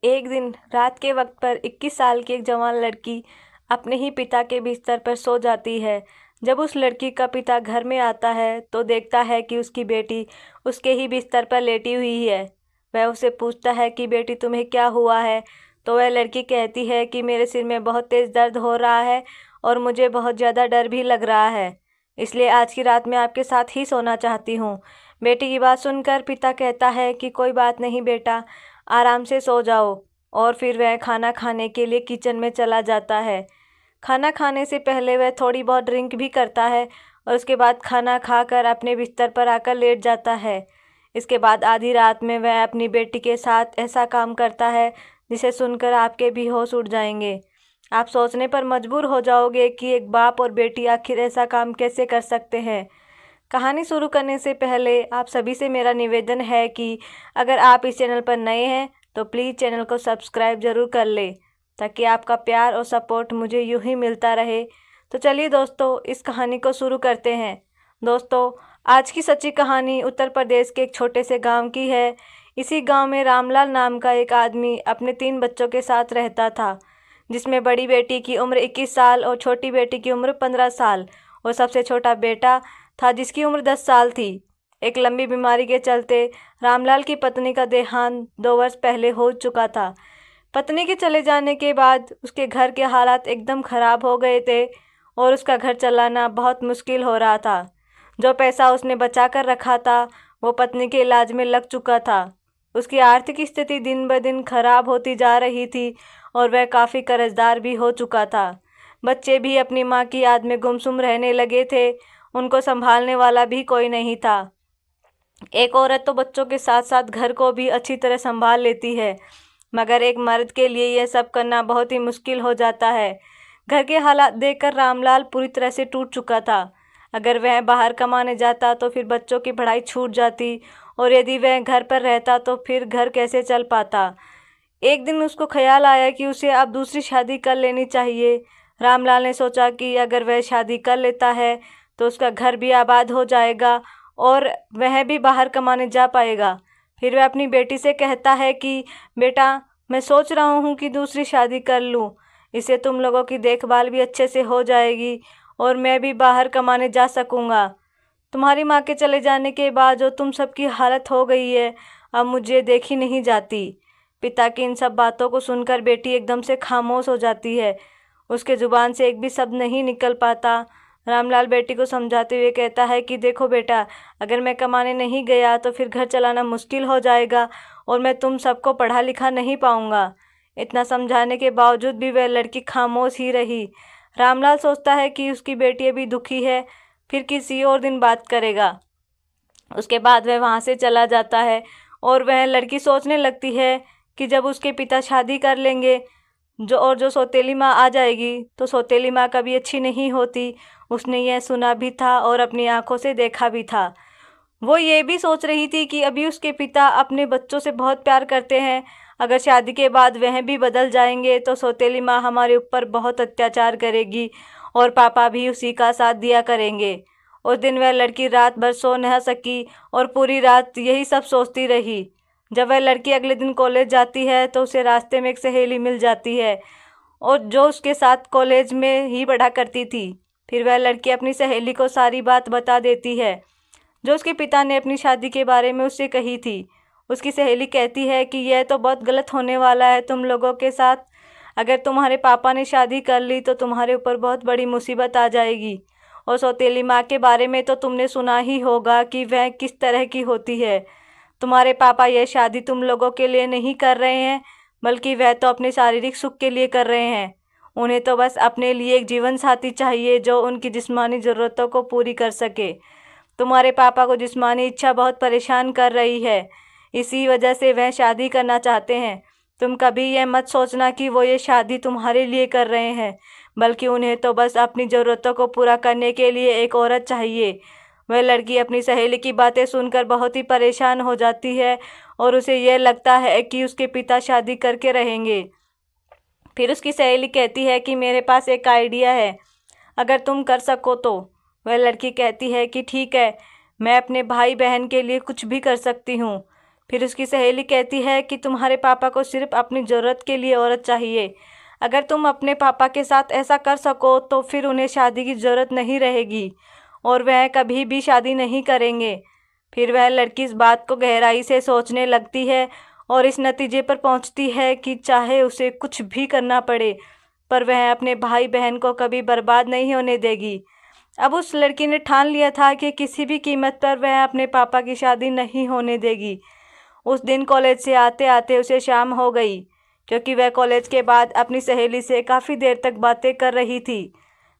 एक दिन रात के वक्त पर 21 साल की एक जवान लड़की अपने ही पिता के बिस्तर पर सो जाती है। जब उस लड़की का पिता घर में आता है तो देखता है कि उसकी बेटी उसके ही बिस्तर पर लेटी हुई है। वह उसे पूछता है कि बेटी तुम्हें क्या हुआ है। तो वह लड़की कहती है कि मेरे सिर में बहुत तेज़ दर्द हो रहा है और मुझे बहुत ज़्यादा डर भी लग रहा है, इसलिए आज की रात मैं आपके साथ ही सोना चाहती हूँ। बेटी की बात सुनकर पिता कहता है कि कोई बात नहीं बेटा, आराम से सो जाओ। और फिर वह खाना खाने के लिए किचन में चला जाता है। खाना खाने से पहले वह थोड़ी बहुत ड्रिंक भी करता है और उसके बाद खाना खाकर अपने बिस्तर पर आकर लेट जाता है। इसके बाद आधी रात में वह अपनी बेटी के साथ ऐसा काम करता है जिसे सुनकर आपके भी होश उड़ जाएंगे। आप सोचने पर मजबूर हो जाओगे कि एक बाप और बेटी आखिर ऐसा काम कैसे कर सकते हैं। कहानी शुरू करने से पहले आप सभी से मेरा निवेदन है कि अगर आप इस चैनल पर नए हैं तो प्लीज़ चैनल को सब्सक्राइब ज़रूर कर ले, ताकि आपका प्यार और सपोर्ट मुझे यूं ही मिलता रहे। तो चलिए दोस्तों, इस कहानी को शुरू करते हैं। दोस्तों, आज की सच्ची कहानी उत्तर प्रदेश के एक छोटे से गांव की है। इसी गांव में रामलाल नाम का एक आदमी अपने 3 बच्चों के साथ रहता था, जिसमें बड़ी बेटी की उम्र 21 साल और छोटी बेटी की उम्र 15 साल और सबसे छोटा बेटा था जिसकी उम्र 10 साल थी। एक लंबी बीमारी के चलते रामलाल की पत्नी का देहांत 2 वर्ष पहले हो चुका था। पत्नी के चले जाने के बाद उसके घर के हालात एकदम ख़राब हो गए थे और उसका घर चलाना बहुत मुश्किल हो रहा था। जो पैसा उसने बचा कर रखा था वो पत्नी के इलाज में लग चुका था। उसकी आर्थिक स्थिति दिन ब दिन खराब होती जा रही थी और वह काफ़ी कर्जदार भी हो चुका था। बच्चे भी अपनी माँ की याद में गुमसुम रहने लगे थे। उनको संभालने वाला भी कोई नहीं था। एक औरत तो बच्चों के साथ साथ घर को भी अच्छी तरह संभाल लेती है, मगर एक मर्द के लिए यह सब करना बहुत ही मुश्किल हो जाता है। घर के हालात देखकर रामलाल पूरी तरह से टूट चुका था। अगर वह बाहर कमाने जाता तो फिर बच्चों की पढ़ाई छूट जाती और यदि वह घर पर रहता तो फिर घर कैसे चल पाता। एक दिन उसको ख्याल आया कि उसे अब दूसरी शादी कर लेनी चाहिए। रामलाल ने सोचा कि अगर वह शादी कर लेता है तो उसका घर भी आबाद हो जाएगा और वह भी बाहर कमाने जा पाएगा। फिर वह अपनी बेटी से कहता है कि बेटा, मैं सोच रहा हूँ कि दूसरी शादी कर लूँ। इससे तुम लोगों की देखभाल भी अच्छे से हो जाएगी और मैं भी बाहर कमाने जा सकूँगा। तुम्हारी माँ के चले जाने के बाद जो तुम सबकी हालत हो गई है, अब मुझे देखी नहीं जाती। पिता की इन सब बातों को सुनकर बेटी एकदम से खामोश हो जाती है। उसके ज़ुबान से एक भी शब्द नहीं निकल पाता। रामलाल बेटी को समझाते हुए कहता है कि देखो बेटा, अगर मैं कमाने नहीं गया तो फिर घर चलाना मुश्किल हो जाएगा और मैं तुम सबको पढ़ा लिखा नहीं पाऊंगा। इतना समझाने के बावजूद भी वह लड़की खामोश ही रही। रामलाल सोचता है कि उसकी बेटी अभी दुखी है, फिर किसी और दिन बात करेगा। उसके बाद वह वहाँ से चला जाता है और वह लड़की सोचने लगती है कि जब उसके पिता शादी कर लेंगे जो सौतेली माँ आ जाएगी तो सौतेली माँ कभी अच्छी नहीं होती। उसने यह सुना भी था और अपनी आंखों से देखा भी था। वो ये भी सोच रही थी कि अभी उसके पिता अपने बच्चों से बहुत प्यार करते हैं। अगर शादी के बाद वह भी बदल जाएंगे तो सौतेली माँ हमारे ऊपर बहुत अत्याचार करेगी और पापा भी उसी का साथ दिया करेंगे। उस दिन वह लड़की रात भर सो न सकी और पूरी रात यही सब सोचती रही। जब वह लड़की अगले दिन कॉलेज जाती है तो उसे रास्ते में एक सहेली मिल जाती है और जो उसके साथ कॉलेज में ही पढ़ा करती थी। फिर वह लड़की अपनी सहेली को सारी बात बता देती है जो उसके पिता ने अपनी शादी के बारे में उससे कही थी। उसकी सहेली कहती है कि यह तो बहुत गलत होने वाला है तुम लोगों के साथ। अगर तुम्हारे पापा ने शादी कर ली तो तुम्हारे ऊपर बहुत बड़ी मुसीबत आ जाएगी। और सौतेली माँ के बारे में तो तुमने सुना ही होगा कि वह किस तरह की होती है। तुम्हारे पापा यह शादी तुम लोगों के लिए नहीं कर रहे हैं, बल्कि वह तो अपने शारीरिक सुख के लिए कर रहे हैं। उन्हें तो बस अपने लिए एक जीवन साथी चाहिए जो उनकी जिस्मानी ज़रूरतों को पूरी कर सके। तुम्हारे पापा को जिस्मानी इच्छा बहुत परेशान कर रही है, इसी वजह से वह शादी करना चाहते हैं। तुम कभी यह मत सोचना कि वो ये शादी तुम्हारे लिए कर रहे हैं, बल्कि उन्हें तो बस अपनी ज़रूरतों को पूरा करने के लिए एक औरत चाहिए। वह लड़की अपनी सहेली की बातें सुनकर बहुत ही परेशान हो जाती है और उसे यह लगता है कि उसके पिता शादी करके रहेंगे। फिर उसकी सहेली कहती है कि मेरे पास एक आइडिया है, अगर तुम कर सको तो। वह लड़की कहती है कि ठीक है, मैं अपने भाई बहन के लिए कुछ भी कर सकती हूँ। फिर उसकी सहेली कहती है कि तुम्हारे पापा को सिर्फ अपनी ज़रूरत के लिए औरत चाहिए। अगर तुम अपने पापा के साथ ऐसा कर सको तो फिर उन्हें शादी की ज़रूरत नहीं रहेगी और वह कभी भी शादी नहीं करेंगे। फिर वह लड़की इस बात को गहराई से सोचने लगती है और इस नतीजे पर पहुंचती है कि चाहे उसे कुछ भी करना पड़े पर वह अपने भाई बहन को कभी बर्बाद नहीं होने देगी। अब उस लड़की ने ठान लिया था कि किसी भी कीमत पर वह अपने पापा की शादी नहीं होने देगी। उस दिन कॉलेज से आते आते उसे शाम हो गई, क्योंकि वह कॉलेज के बाद अपनी सहेली से काफ़ी देर तक बातें कर रही थी।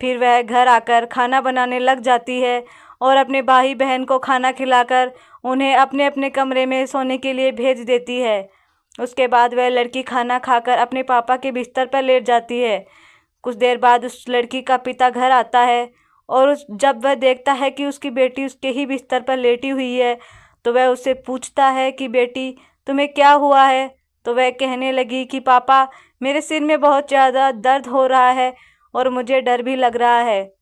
फिर वह घर आकर खाना बनाने लग जाती है और अपने भाई बहन को खाना खिलाकर उन्हें अपने अपने कमरे में सोने के लिए भेज देती है। उसके बाद वह लड़की खाना खाकर अपने पापा के बिस्तर पर लेट जाती है। कुछ देर बाद उस लड़की का पिता घर आता है और जब वह देखता है कि उसकी बेटी उसके ही बिस्तर पर लेटी हुई है तो वह उससे पूछता है कि बेटी तुम्हें क्या हुआ है। तो वह कहने लगी कि पापा मेरे सिर में बहुत ज़्यादा दर्द हो रहा है और मुझे डर भी लग रहा है,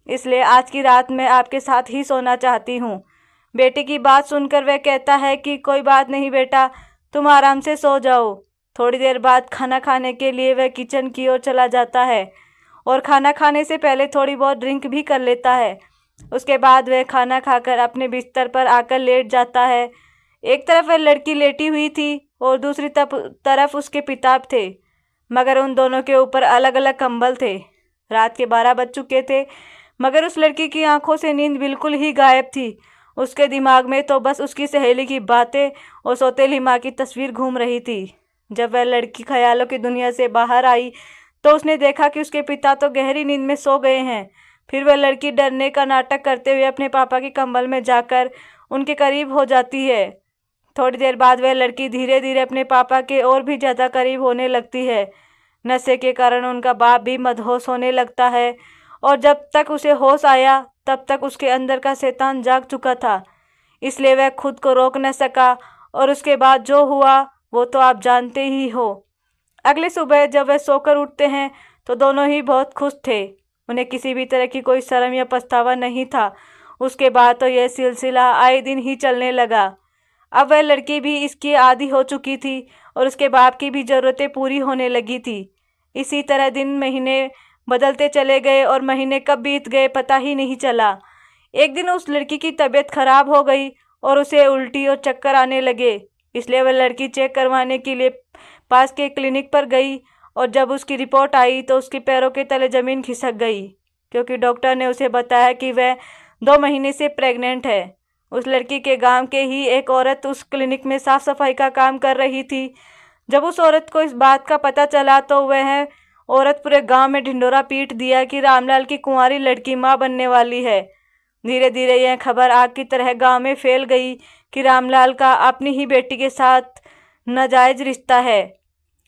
इसलिए आज की रात मैं आपके साथ ही सोना चाहती हूँ। बेटी की बात सुनकर वह कहता है कि कोई बात नहीं बेटा, तुम आराम से सो जाओ। थोड़ी देर बाद खाना खाने के लिए वह किचन की ओर चला जाता है और खाना खाने से पहले थोड़ी बहुत ड्रिंक भी कर लेता है। उसके बाद वह खाना खाकर अपने बिस्तर पर आकर लेट जाता है। एक तरफ वह लड़की लेटी हुई थी और दूसरी तरफ उसके पिता थे, मगर उन दोनों के ऊपर अलग अलग कंबल थे। रात के 12 बज चुके थे, मगर उस लड़की की आंखों से नींद बिल्कुल ही गायब थी। उसके दिमाग में तो बस उसकी सहेली की बातें और सौतेली माँ की तस्वीर घूम रही थी। जब वह लड़की ख्यालों की दुनिया से बाहर आई तो उसने देखा कि उसके पिता तो गहरी नींद में सो गए हैं। फिर वह लड़की डरने का नाटक करते हुए अपने पापा के कंबल में जाकर उनके करीब हो जाती है। थोड़ी देर बाद वह लड़की धीरे धीरे अपने पापा के और भी ज़्यादा करीब होने लगती है। नशे के कारण उनका बाप भी मदहोश होने लगता है और जब तक उसे होश आया तब तक उसके अंदर का शैतान जाग चुका था, इसलिए वह खुद को रोक न सका और उसके बाद जो हुआ वो तो आप जानते ही हो। अगली सुबह जब वह सोकर उठते हैं तो दोनों ही बहुत खुश थे। उन्हें किसी भी तरह की कोई शर्म या पछतावा नहीं था। उसके बाद तो यह सिलसिला आए दिन ही चलने लगा। अब वह लड़की भी इसकी आदी हो चुकी थी और उसके बाप की भी ज़रूरतें पूरी होने लगी थी। इसी तरह दिन महीने बदलते चले गए और महीने कब बीत गए पता ही नहीं चला। एक दिन उस लड़की की तबीयत खराब हो गई और उसे उल्टी और चक्कर आने लगे, इसलिए वह लड़की चेक करवाने के लिए पास के क्लिनिक पर गई और जब उसकी रिपोर्ट आई तो उसके पैरों के तले ज़मीन खिसक गई, क्योंकि डॉक्टर ने उसे बताया कि वह 2 महीने से प्रेग्नेंट है। उस लड़की के गांव के ही एक औरत उस क्लिनिक में साफ सफाई का काम कर रही थी। जब उस औरत को इस बात का पता चला तो वह औरत पूरे गांव में ढिंडोरा पीट दिया कि रामलाल की कुंवारी लड़की माँ बनने वाली है। धीरे धीरे यह खबर आग की तरह गांव में फैल गई कि रामलाल का अपनी ही बेटी के साथ नाजायज रिश्ता है।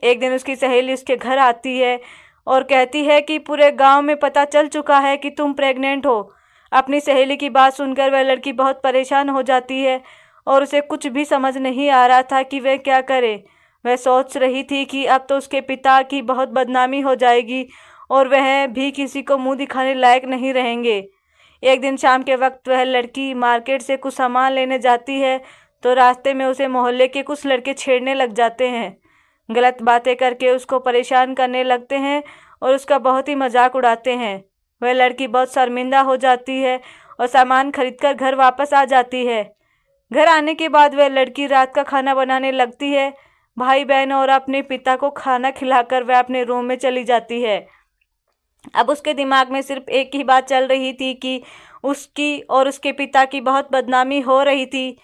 एक दिन उसकी सहेली उसके घर आती है और कहती है कि पूरे गांव में पता चल चुका है कि तुम प्रेग्नेंट हो। अपनी सहेली की बात सुनकर वह लड़की बहुत परेशान हो जाती है और उसे कुछ भी समझ नहीं आ रहा था कि वह क्या करे। वह सोच रही थी कि अब तो उसके पिता की बहुत बदनामी हो जाएगी और वह भी किसी को मुंह दिखाने लायक नहीं रहेंगे। एक दिन शाम के वक्त वह लड़की मार्केट से कुछ सामान लेने जाती है तो रास्ते में उसे मोहल्ले के कुछ लड़के छेड़ने लग जाते हैं। गलत बातें करके उसको परेशान करने लगते हैं और उसका बहुत ही मजाक उड़ाते हैं। वह लड़की बहुत शर्मिंदा हो जाती है और सामान खरीदकर घर वापस आ जाती है। घर आने के बाद वह लड़की रात का खाना बनाने लगती है। भाई बहन और अपने पिता को खाना खिलाकर वह अपने रूम में चली जाती है। अब उसके दिमाग में सिर्फ एक ही बात चल रही थी कि उसकी और उसके पिता की बहुत बदनामी हो रही थी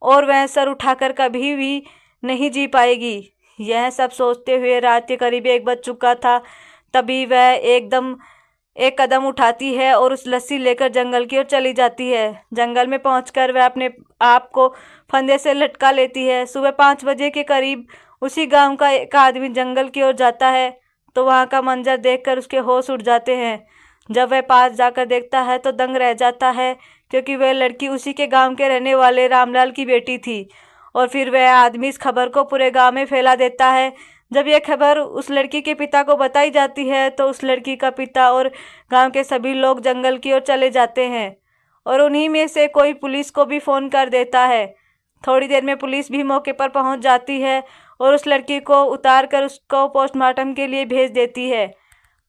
और वह सर उठाकर कभी भी नहीं जी पाएगी। यह सब सोचते हुए रात के करीब 1 बज चुका था। तभी वह एक कदम उठाती है और उस लस्सी लेकर जंगल की ओर चली जाती है। जंगल में पहुंचकर वह अपने आप को फंदे से लटका लेती है। सुबह 5 बजे के करीब उसी गांव का एक आदमी जंगल की ओर जाता है तो वहां का मंजर देखकर उसके होश उड़ जाते हैं। जब वह पास जाकर देखता है तो दंग रह जाता है, क्योंकि वह लड़की उसी के गाँव के रहने वाले रामलाल की बेटी थी। और फिर वह आदमी इस खबर को पूरे गांव में फैला देता है। जब यह खबर उस लड़की के पिता को बताई जाती है तो उस लड़की का पिता और गांव के सभी लोग जंगल की ओर चले जाते हैं और उन्हीं में से कोई पुलिस को भी फ़ोन कर देता है। थोड़ी देर में पुलिस भी मौके पर पहुंच जाती है और उस लड़की को उतार कर उसको पोस्टमार्टम के लिए भेज देती है।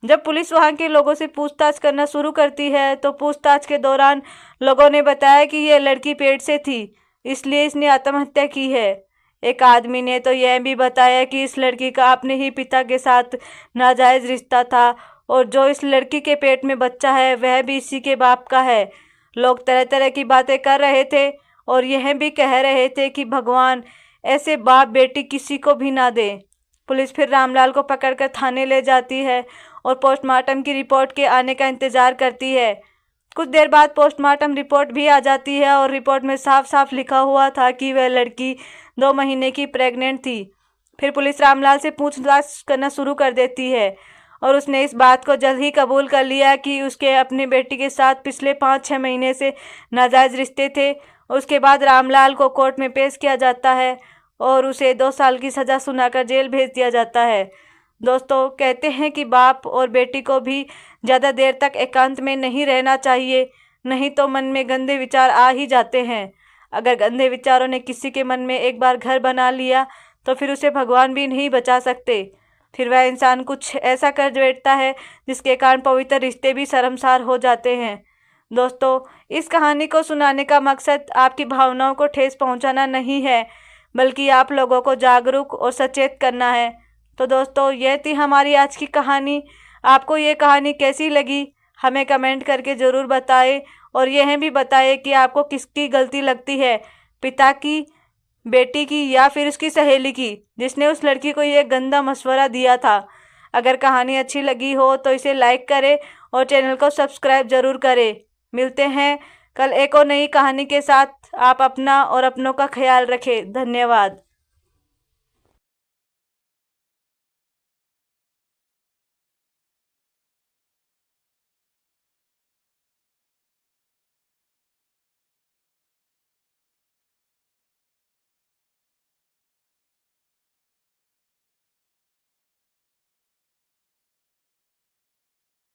जब पुलिस वहां के लोगों से पूछताछ करना शुरू करती है तो पूछताछ के दौरान लोगों ने बताया कि यह लड़की पेट से थी, इसलिए इसने आत्महत्या की है। एक आदमी ने तो यह भी बताया कि इस लड़की का अपने ही पिता के साथ नाजायज रिश्ता था और जो इस लड़की के पेट में बच्चा है वह भी इसी के बाप का है। लोग तरह तरह की बातें कर रहे थे और यह भी कह रहे थे कि भगवान ऐसे बाप बेटी किसी को भी ना दे। पुलिस फिर रामलाल को पकड़कर थाने ले जाती है और पोस्टमार्टम की रिपोर्ट के आने का इंतजार करती है। कुछ देर बाद पोस्टमार्टम रिपोर्ट भी आ जाती है और रिपोर्ट में साफ साफ लिखा हुआ था कि वह लड़की 2 महीने की प्रेग्नेंट थी। फिर पुलिस रामलाल से पूछताछ करना शुरू कर देती है और उसने इस बात को जल्द ही कबूल कर लिया कि उसके अपनी बेटी के साथ पिछले 5-6 महीने से नाजायज रिश्ते थे। उसके बाद रामलाल को कोर्ट में पेश किया जाता है और उसे 2 साल की सज़ा सुनाकर जेल भेज दिया जाता है। दोस्तों, कहते हैं कि बाप और बेटी को भी ज़्यादा देर तक एकांत में नहीं रहना चाहिए, नहीं तो मन में गंदे विचार आ ही जाते हैं। अगर गंदे विचारों ने किसी के मन में एक बार घर बना लिया तो फिर उसे भगवान भी नहीं बचा सकते। फिर वह इंसान कुछ ऐसा कर बैठता है जिसके कारण पवित्र रिश्ते भी शर्मसार हो जाते हैं। दोस्तों, इस कहानी को सुनाने का मकसद आपकी भावनाओं को ठेस पहुंचाना नहीं है, बल्कि आप लोगों को जागरूक और सचेत करना है। तो दोस्तों, यह थी हमारी आज की कहानी। आपको ये कहानी कैसी लगी हमें कमेंट करके ज़रूर बताएं और यह भी बताएं कि आपको किसकी गलती लगती है, पिता की, बेटी की या फिर उसकी सहेली की, जिसने उस लड़की को ये गंदा मशवरा दिया था। अगर कहानी अच्छी लगी हो तो इसे लाइक करें और चैनल को सब्सक्राइब ज़रूर करें। मिलते हैं कल एक और नई कहानी के साथ। आप अपना और अपनों का ख्याल रखें। धन्यवाद।